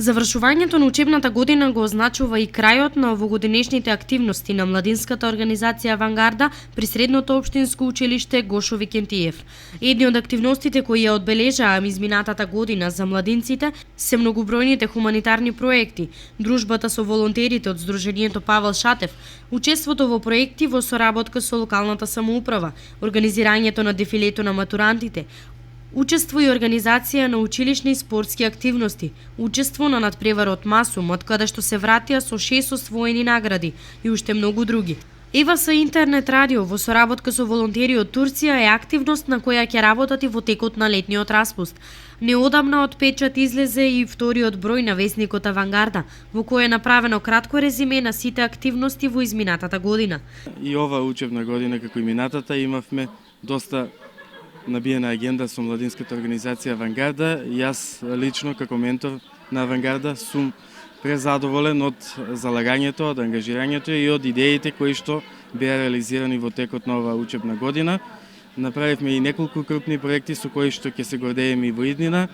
Завршувањето на учебната година го означува и крајот на овогодинешните активности на младинската организација Авангарда при Средното општинско училиште Гошо Викентиев. Едни од активностите кои ја одбележаа изминатата година за младинците се многобројните хуманитарни проекти, дружбата со волонтерите од Сдруженијето Павел Шатев, учеството во проекти во соработка со локалната самоуправа, организирањето на дефилето на матурантите, учество и организација на училишни и спортски активности, учество на надпреварот Масум, од каде што се вратија со 6 освоени награди и уште многу други. ЕВС Интернет радио во соработка со волонтери од Турција е активност на која ќе работат и во текот на летниот распуст. Неодамна од печат излезе и вториот број на весникот Авангарда, во кој е направено кратко резиме на сите активности во изминатата година. И ова учебна година како и минатата имавме доста набиена агенда со младинската организација Авангарда. Јас лично како ментор на Авангарда сум презадоволен од залагањето, од ангажирањето и од идеите кои што беа реализирани во текот на оваа учебна година. Направивме и неколку крупни проекти со кои што ќе се гордееме и во иднина.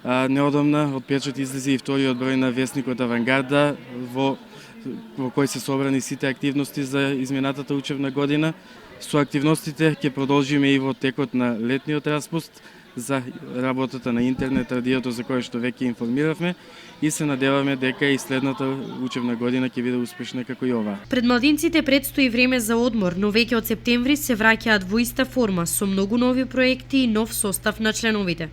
Неодамна од печат излезе и вториот број на весникот Авангарда во кој се собрани сите активности за изминатата учебна година. Со активностите ќе продолжиме и во текот на летниот распуст за работата на интернет радиото за кое што веќе информиравме и се надеваме дека и следната учебна година ќе биде успешна како и ова. Пред младинците предстои време за одмор, но веќе од септември се враќаат во иста форма со многу нови проекти и нов состав на членовите.